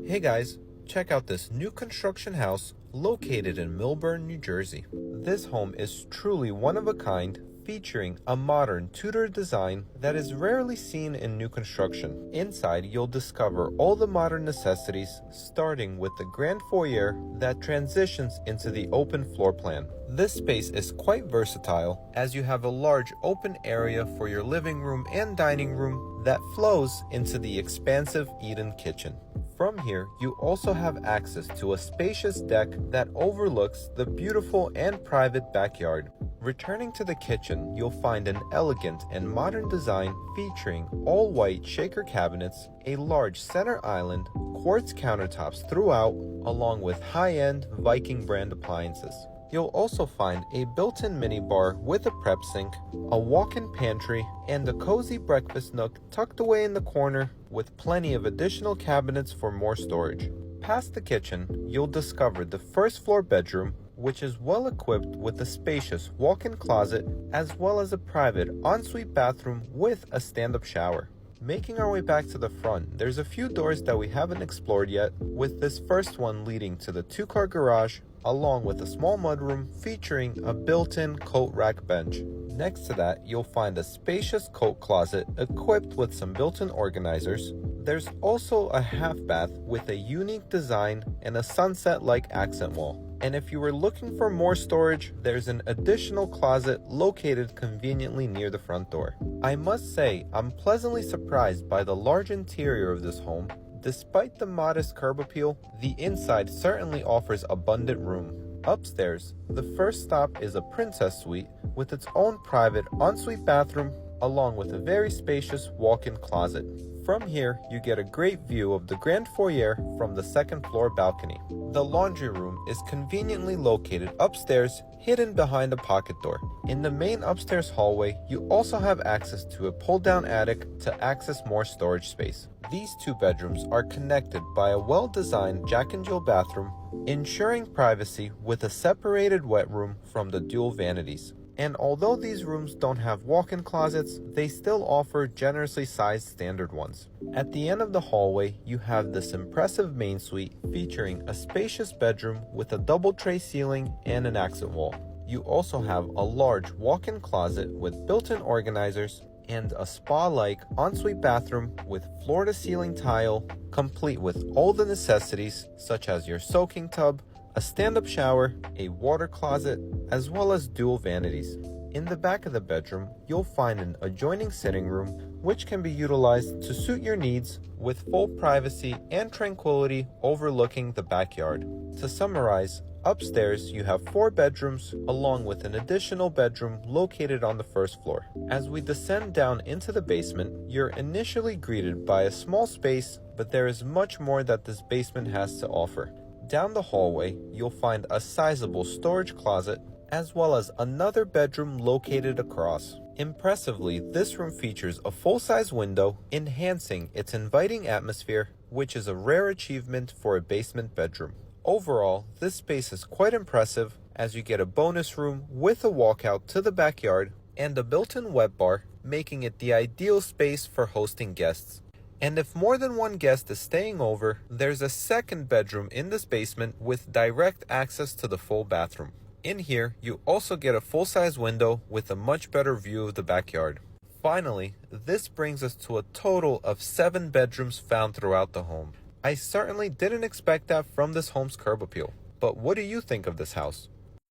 Hey guys, check out this new construction house located in Millburn, New Jersey. This home is truly one of a kind, featuring a modern Tudor design that is rarely seen in new construction. Inside, you'll discover all the modern necessities, starting with the grand foyer that transitions into the open floor plan. This space is quite versatile, as you have a large open area for your living room and dining room that flows into the expansive eat-in kitchen. From here, you also have access to a spacious deck that overlooks the beautiful and private backyard. Returning to the kitchen, you'll find an elegant and modern design featuring all-white shaker cabinets, a large center island, quartz countertops throughout, along with high-end Viking brand appliances. You'll also find a built-in minibar with a prep sink, a walk-in pantry, and a cozy breakfast nook tucked away in the corner with plenty of additional cabinets for more storage. Past the kitchen, you'll discover the first floor bedroom, which is well equipped with a spacious walk-in closet as well as a private ensuite bathroom with a stand-up shower. Making our way back to the front, there's a few doors that we haven't explored yet, with this first one leading to the two-car garage, along with a small mudroom featuring a built-in coat rack bench. Next to that, you'll find a spacious coat closet equipped with some built-in organizers. There's also a half bath with a unique design and a sunset-like accent wall. And if you were looking for more storage, there's an additional closet located conveniently near the front door. I must say, I'm pleasantly surprised by the large interior of this home. Despite the modest curb appeal, the inside certainly offers abundant room. Upstairs, the first stop is a princess suite with its own private ensuite bathroom, along with a very spacious walk-in closet. From here, you get a great view of the grand foyer from the second floor balcony. The laundry room is conveniently located upstairs, hidden behind a pocket door. In the main upstairs hallway, you also have access to a pull-down attic to access more storage space. These two bedrooms are connected by a well-designed Jack and Jill bathroom, ensuring privacy with a separated wet room from the dual vanities. And although these rooms don't have walk-in closets, they still offer generously sized standard ones. At the end of the hallway, you have this impressive main suite featuring a spacious bedroom with a double tray ceiling and an accent wall. You also have a large walk-in closet with built-in organizers and a spa-like ensuite bathroom with floor-to-ceiling tile, complete with all the necessities such as your soaking tub, a stand-up shower, a water closet, as well as dual vanities. In the back of the bedroom, you'll find an adjoining sitting room, which can be utilized to suit your needs with full privacy and tranquility overlooking the backyard. To summarize, upstairs you have 4 bedrooms along with an additional bedroom located on the first floor. As we descend down into the basement, you're initially greeted by a small space, but there is much more that this basement has to offer. Down the hallway, you'll find a sizable storage closet, as well as another bedroom located across. Impressively, this room features a full-size window, enhancing its inviting atmosphere, which is a rare achievement for a basement bedroom. Overall, this space is quite impressive, as you get a bonus room with a walkout to the backyard and a built-in wet bar, making it the ideal space for hosting guests. And if more than one guest is staying over, there's a second bedroom in this basement with direct access to the full bathroom. In here, you also get a full-size window with a much better view of the backyard. Finally, this brings us to a total of 7 bedrooms found throughout the home. I certainly didn't expect that from this home's curb appeal. But what do you think of this house?